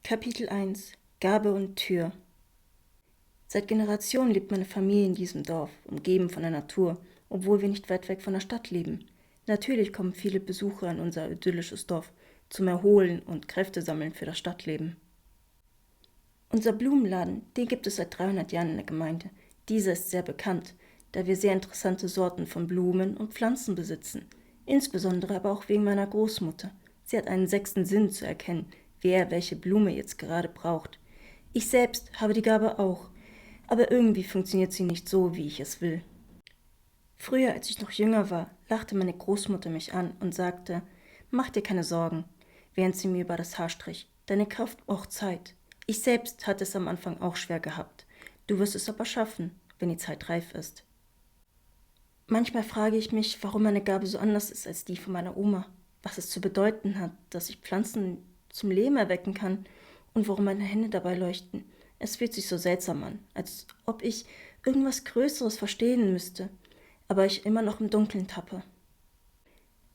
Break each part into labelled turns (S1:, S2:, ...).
S1: Kapitel 1 Gabe und Tür. Seit Generationen lebt meine Familie in diesem Dorf, umgeben von der Natur, obwohl wir nicht weit weg von der Stadt leben. Natürlich kommen viele Besucher in unser idyllisches Dorf zum Erholen und Kräfte sammeln für das Stadtleben. Unser Blumenladen, den gibt es seit 300 Jahren in der Gemeinde. Dieser ist sehr bekannt, da wir sehr interessante Sorten von Blumen und Pflanzen besitzen. Insbesondere aber auch wegen meiner Großmutter. Sie hat einen sechsten Sinn zu erkennen, wer welche Blume jetzt gerade braucht. Ich selbst habe die Gabe auch, aber irgendwie funktioniert sie nicht so, wie ich es will. Früher, als ich noch jünger war, lachte meine Großmutter mich an und sagte, mach dir keine Sorgen, während sie mir über das Haar strich. Deine Kraft braucht Zeit. Ich selbst hatte es am Anfang auch schwer gehabt. Du wirst es aber schaffen, wenn die Zeit reif ist. Manchmal frage ich mich, warum meine Gabe so anders ist als die von meiner Oma, was es zu bedeuten hat, dass ich Pflanzen zum Leben erwecken kann und warum meine Hände dabei leuchten. Es fühlt sich so seltsam an, als ob ich irgendwas Größeres verstehen müsste, aber ich immer noch im Dunkeln tappe.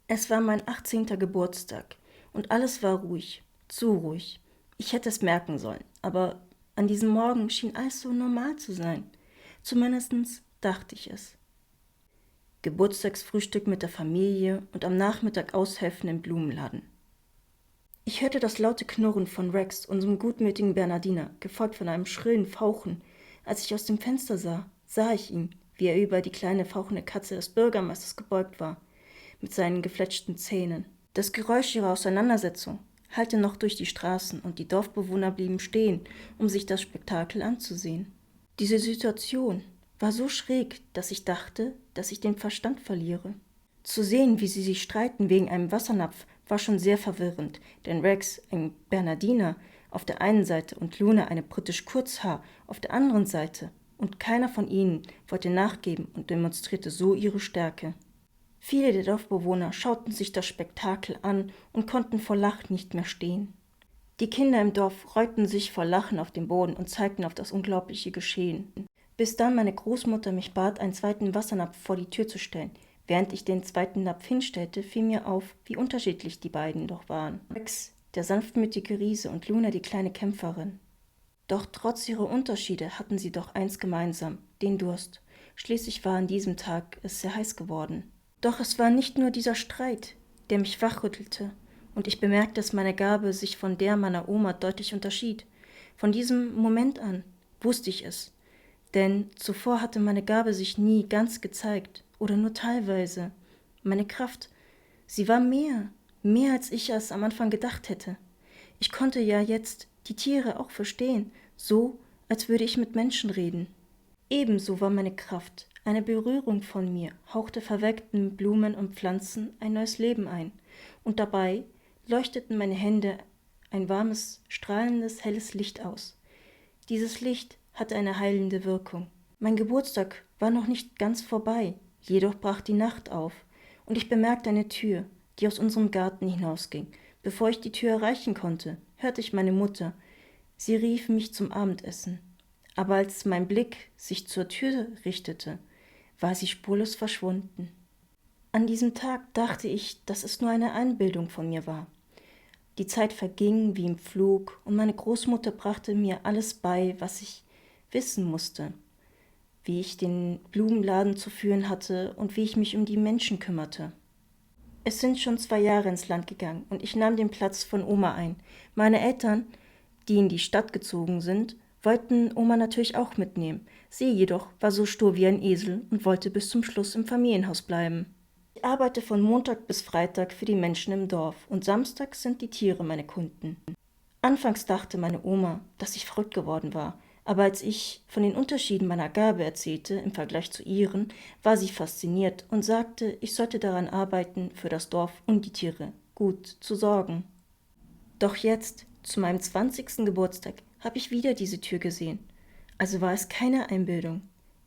S1: Es war mein 18. Geburtstag und alles war ruhig, zu ruhig. Ich hätte es merken sollen, aber an diesem Morgen schien alles so normal zu sein. Zumindest dachte ich es. Geburtstagsfrühstück mit der Familie und am Nachmittag aushelfen im Blumenladen. Ich hörte das laute Knurren von Rex, unserem gutmütigen Bernardiner, gefolgt von einem schrillen Fauchen. Als ich aus dem Fenster sah ich ihn, wie er über die kleine fauchende Katze des Bürgermeisters gebeugt war, mit seinen gefletschten Zähnen. Das Geräusch ihrer Auseinandersetzung hallte noch durch die Straßen und die Dorfbewohner blieben stehen, um sich das Spektakel anzusehen. Diese Situation war so schräg, dass ich dachte, dass ich den Verstand verliere. Zu sehen, wie sie sich streiten wegen einem Wassernapf, war schon sehr verwirrend, denn Rex, ein Bernardiner, auf der einen Seite und Luna, eine britisch Kurzhaar, auf der anderen Seite, und keiner von ihnen wollte nachgeben und demonstrierte so ihre Stärke. Viele der Dorfbewohner schauten sich das Spektakel an und konnten vor Lachen nicht mehr stehen. Die Kinder im Dorf reuten sich vor Lachen auf den Boden und zeigten auf das unglaubliche Geschehen. Bis dann meine Großmutter mich bat, einen zweiten Wassernapf vor die Tür zu stellen. Während ich den zweiten Napf hinstellte, fiel mir auf, wie unterschiedlich die beiden doch waren. Rex, der sanftmütige Riese, und Luna, die kleine Kämpferin. Doch trotz ihrer Unterschiede hatten sie doch eins gemeinsam, den Durst. Schließlich war an diesem Tag es sehr heiß geworden. Doch es war nicht nur dieser Streit, der mich wachrüttelte, und ich bemerkte, dass meine Gabe sich von der meiner Oma deutlich unterschied. Von diesem Moment an wusste ich es, denn zuvor hatte meine Gabe sich nie ganz gezeigt oder nur teilweise. Meine Kraft, sie war mehr als ich es am Anfang gedacht hätte. Ich konnte ja jetzt die Tiere auch verstehen, so als würde ich mit Menschen reden. Ebenso war meine Kraft, eine Berührung von mir hauchte verwelkten Blumen und Pflanzen ein neues Leben ein, und dabei leuchteten meine Hände ein warmes, strahlendes, helles Licht aus. Dieses Licht hatte eine heilende Wirkung. Mein Geburtstag war noch nicht ganz vorbei, jedoch brach die Nacht auf, und ich bemerkte eine Tür, die aus unserem Garten hinausging. Bevor ich die Tür erreichen konnte, hörte ich meine Mutter. Sie rief mich zum Abendessen. Aber als mein Blick sich zur Tür richtete, war sie spurlos verschwunden. An diesem Tag dachte ich, dass es nur eine Einbildung von mir war. Die Zeit verging wie im Flug, und meine Großmutter brachte mir alles bei, was ich wissen musste, wie ich den Blumenladen zu führen hatte und wie ich mich um die Menschen kümmerte. Es sind schon 2 Jahre ins Land gegangen und ich nahm den Platz von Oma ein. Meine Eltern, die in die Stadt gezogen sind, wollten Oma natürlich auch mitnehmen. Sie jedoch war so stur wie ein Esel und wollte bis zum Schluss im Familienhaus bleiben. Ich arbeite von Montag bis Freitag für die Menschen im Dorf und samstags sind die Tiere meine Kunden. Anfangs dachte meine Oma, dass ich verrückt geworden war, aber als ich von den Unterschieden meiner Gabe erzählte im Vergleich zu ihren, war sie fasziniert und sagte, ich sollte daran arbeiten, für das Dorf und die Tiere gut zu sorgen. Doch jetzt, zu meinem 20. Geburtstag, habe ich wieder diese Tür gesehen. Also war es keine Einbildung.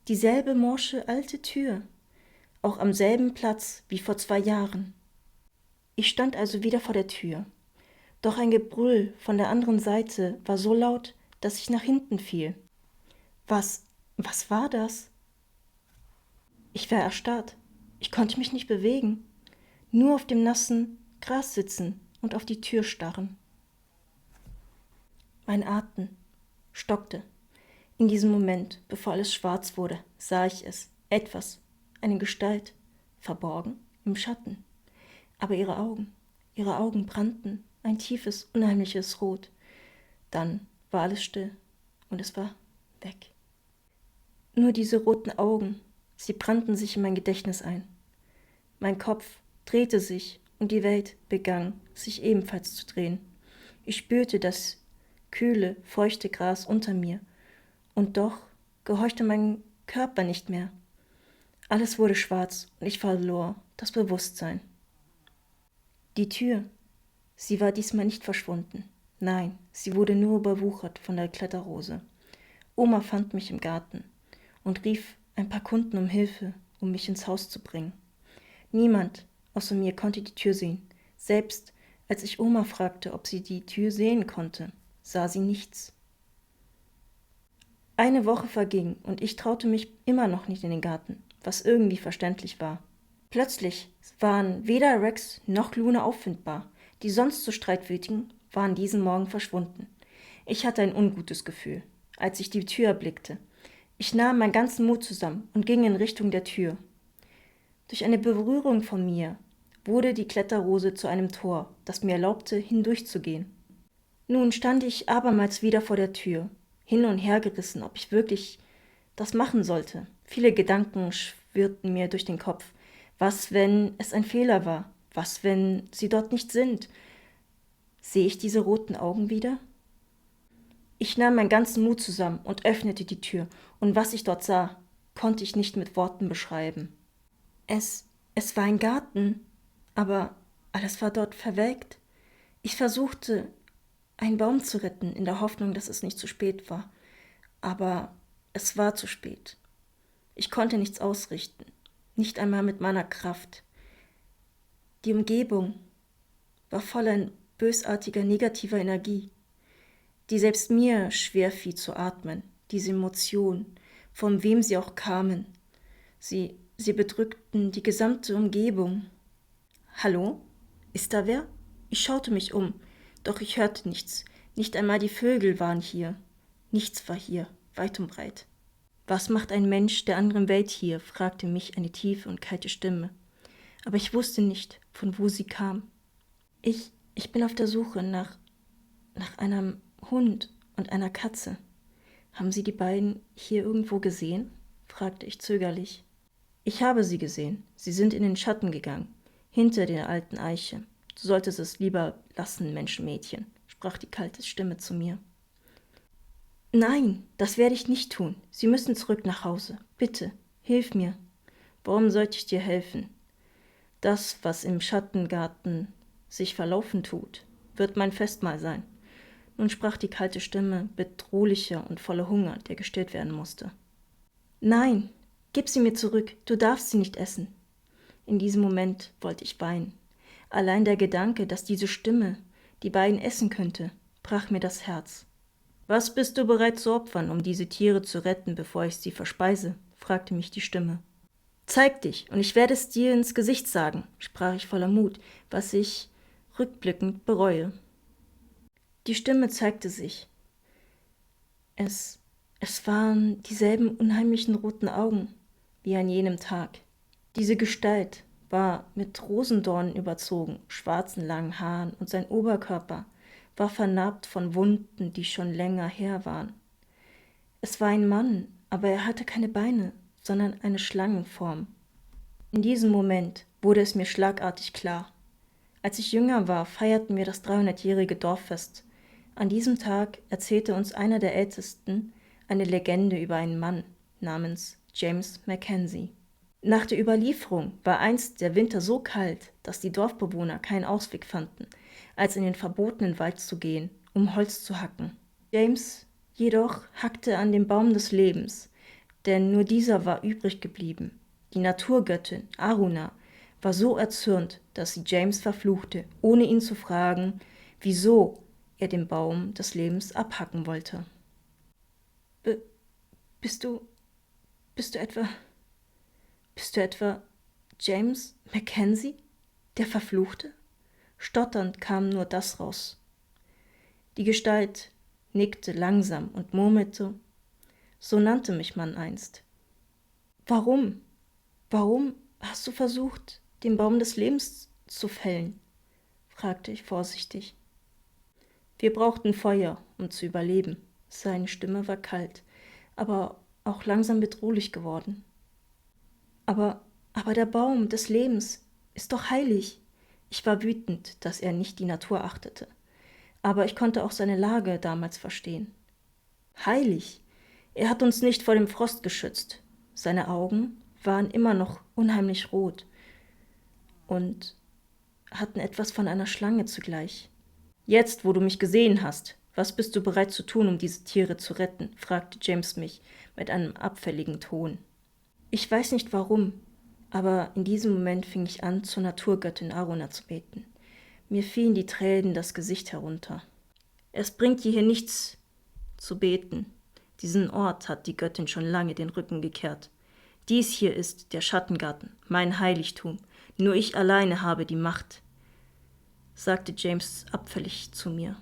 S1: Dieselbe morsche alte Tür. Auch am selben Platz wie vor 2 Jahren. Ich stand also wieder vor der Tür. Doch ein Gebrüll von der anderen Seite war so laut, dass ich nach hinten fiel. Was war das? Ich war erstarrt. Ich konnte mich nicht bewegen. Nur auf dem nassen Gras sitzen und auf die Tür starren. Mein Atem stockte. In diesem Moment, bevor alles schwarz wurde, sah ich es. Etwas, eine Gestalt, verborgen im Schatten. Aber ihre Augen brannten, ein tiefes, unheimliches Rot. Dann war alles still und es war weg. Nur diese roten Augen, sie brannten sich in mein Gedächtnis ein. Mein Kopf drehte sich und die Welt begann, sich ebenfalls zu drehen. Ich spürte das kühle, feuchte Gras unter mir und doch gehorchte mein Körper nicht mehr. Alles wurde schwarz und ich verlor das Bewusstsein. Die Tür, sie war diesmal nicht verschwunden. Nein, sie wurde nur überwuchert von der Kletterrose. Oma fand mich im Garten und rief ein paar Kunden um Hilfe, um mich ins Haus zu bringen. Niemand außer mir konnte die Tür sehen. Selbst als ich Oma fragte, ob sie die Tür sehen konnte, sah sie nichts. Eine Woche verging und ich traute mich immer noch nicht in den Garten, was irgendwie verständlich war. Plötzlich waren weder Rex noch Luna auffindbar. Die sonst so streitwütigen waren diesen Morgen verschwunden. Ich hatte ein ungutes Gefühl, als ich die Tür erblickte. Ich nahm meinen ganzen Mut zusammen und ging in Richtung der Tür. Durch eine Berührung von mir wurde die Kletterrose zu einem Tor, das mir erlaubte, hindurchzugehen. Nun stand ich abermals wieder vor der Tür, hin und her gerissen, ob ich wirklich das machen sollte. Viele Gedanken schwirrten mir durch den Kopf. Was, wenn es ein Fehler war? Was, wenn sie dort nicht sind? Sehe ich diese roten Augen wieder? Ich nahm meinen ganzen Mut zusammen und öffnete die Tür, und was ich dort sah, konnte ich nicht mit Worten beschreiben. Es war ein Garten, aber alles war dort verwelkt. Ich versuchte, einen Baum zu retten, in der Hoffnung, dass es nicht zu spät war. Aber es war zu spät. Ich konnte nichts ausrichten, nicht einmal mit meiner Kraft. Die Umgebung war voller bösartiger, negativer Energie, die selbst mir schwer fiel zu atmen, diese Emotionen, von wem sie auch kamen. Sie bedrückten die gesamte Umgebung. Hallo? Ist da wer? Ich schaute mich um, doch ich hörte nichts. Nicht einmal die Vögel waren hier. Nichts war hier, weit und breit. Was macht ein Mensch der anderen Welt hier? Fragte mich eine tiefe und kalte Stimme. Aber ich wusste nicht, von wo sie kam. Ich bin auf der Suche nach einem Hund und einer Katze. Haben Sie die beiden hier irgendwo gesehen? Fragte ich zögerlich. Ich habe sie gesehen. Sie sind in den Schatten gegangen, hinter der alten Eiche. Du solltest es lieber lassen, Menschenmädchen, sprach die kalte Stimme zu mir. Nein, das werde ich nicht tun. Sie müssen zurück nach Hause. Bitte, hilf mir. Warum sollte ich dir helfen? Das, was im Schattengarten sich verlaufen tut, wird mein Festmahl sein. Nun sprach die kalte Stimme, bedrohlicher und voller Hunger, der gestillt werden musste. Nein, gib sie mir zurück, du darfst sie nicht essen. In diesem Moment wollte ich weinen. Allein der Gedanke, dass diese Stimme die beiden essen könnte, brach mir das Herz. Was bist du bereit zu opfern, um diese Tiere zu retten, bevor ich sie verspeise? Fragte mich die Stimme. Zeig dich, und ich werde es dir ins Gesicht sagen, sprach ich voller Mut, was ich rückblickend bereue. Die Stimme zeigte sich. Es waren dieselben unheimlichen roten Augen wie an jenem Tag. Diese Gestalt war mit Rosendornen überzogen, schwarzen langen Haaren, und sein Oberkörper war vernarbt von Wunden, die schon länger her waren. Es war ein Mann, aber er hatte keine Beine, sondern eine Schlangenform. In diesem Moment wurde es mir schlagartig klar. Als ich jünger war, feierten wir das 300-jährige Dorffest. An diesem Tag erzählte uns einer der Ältesten eine Legende über einen Mann namens James Mackenzie. Nach der Überlieferung war einst der Winter so kalt, dass die Dorfbewohner keinen Ausweg fanden, als in den verbotenen Wald zu gehen, um Holz zu hacken. James jedoch hackte an dem Baum des Lebens, denn nur dieser war übrig geblieben. Die Naturgöttin Aruna war so erzürnt, dass sie James verfluchte, ohne ihn zu fragen, wieso er den Baum des Lebens abhacken wollte. Bist du etwa James Mackenzie, der Verfluchte? Stotternd kam nur das raus. Die Gestalt nickte langsam und murmelte: »So nannte mich man einst.« »Warum? Warum hast du versucht, den Baum des Lebens zu fällen?« fragte ich vorsichtig. »Wir brauchten Feuer, um zu überleben.« Seine Stimme war kalt, aber auch langsam bedrohlich geworden. Aber der Baum des Lebens ist doch heilig.« Ich war wütend, dass er nicht die Natur achtete. Aber ich konnte auch seine Lage damals verstehen. Heilig? Er hat uns nicht vor dem Frost geschützt. Seine Augen waren immer noch unheimlich rot und hatten etwas von einer Schlange zugleich. »Jetzt, wo du mich gesehen hast, was bist du bereit zu tun, um diese Tiere zu retten?« fragte James mich mit einem abfälligen Ton. Ich weiß nicht warum, aber in diesem Moment fing ich an, zur Naturgöttin Aruna zu beten. Mir fielen die Tränen das Gesicht herunter. Es bringt dir hier nichts zu beten. Diesen Ort hat die Göttin schon lange den Rücken gekehrt. Dies hier ist der Schattengarten, mein Heiligtum. Nur ich alleine habe die Macht, sagte James abfällig zu mir.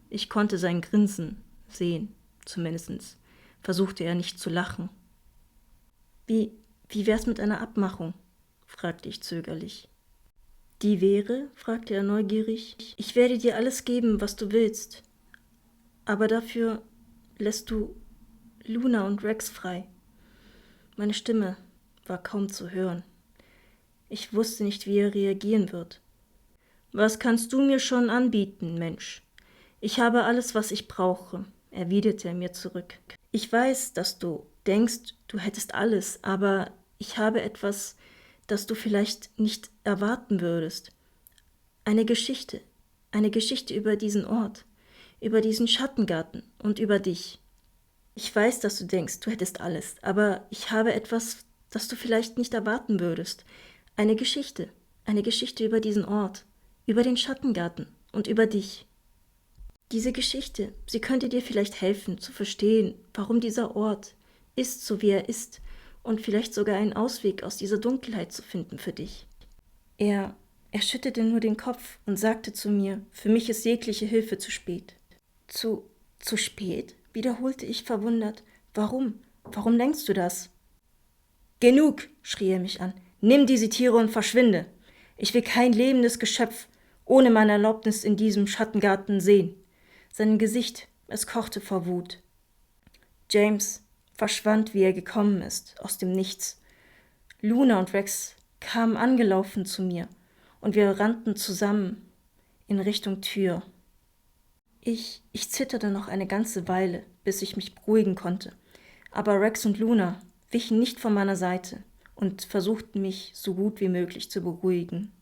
S1: Ich konnte sein Grinsen sehen, zumindest versuchte er nicht zu lachen. Wie wär's mit einer Abmachung?« fragte ich zögerlich. »Die wäre?« fragte er neugierig. »Ich werde dir alles geben, was du willst. Aber dafür lässt du Luna und Rex frei.« Meine Stimme war kaum zu hören. Ich wusste nicht, wie er reagieren wird. »Was kannst du mir schon anbieten, Mensch? Ich habe alles, was ich brauche«, erwiderte er mir zurück. »Ich weiß, dass du denkst, du hättest alles, aber ich habe etwas, das du vielleicht nicht erwarten würdest. Eine Geschichte über diesen Ort, über diesen Schattengarten und über dich. Ich weiß, dass du denkst, du hättest alles, aber ich habe etwas, das du vielleicht nicht erwarten würdest. Eine Geschichte über diesen Ort, über den Schattengarten und über dich. Diese Geschichte, sie könnte dir vielleicht helfen, zu verstehen, warum dieser Ort ist, so wie er ist, und vielleicht sogar einen Ausweg aus dieser Dunkelheit zu finden für dich.« Er schüttelte nur den Kopf und sagte zu mir, für mich ist jegliche Hilfe zu spät. Zu spät?« wiederholte ich verwundert. »Warum? Warum denkst du das?« »Genug«, schrie er mich an. »Nimm diese Tiere und verschwinde. Ich will kein lebendes Geschöpf ohne meine Erlaubnis in diesem Schattengarten sehen.« Sein Gesicht, es kochte vor Wut. James verschwand, wie er gekommen ist, aus dem Nichts. Luna und Rex kamen angelaufen zu mir und wir rannten zusammen in Richtung Tür. Ich zitterte noch eine ganze Weile, bis ich mich beruhigen konnte, aber Rex und Luna wichen nicht von meiner Seite und versuchten mich so gut wie möglich zu beruhigen.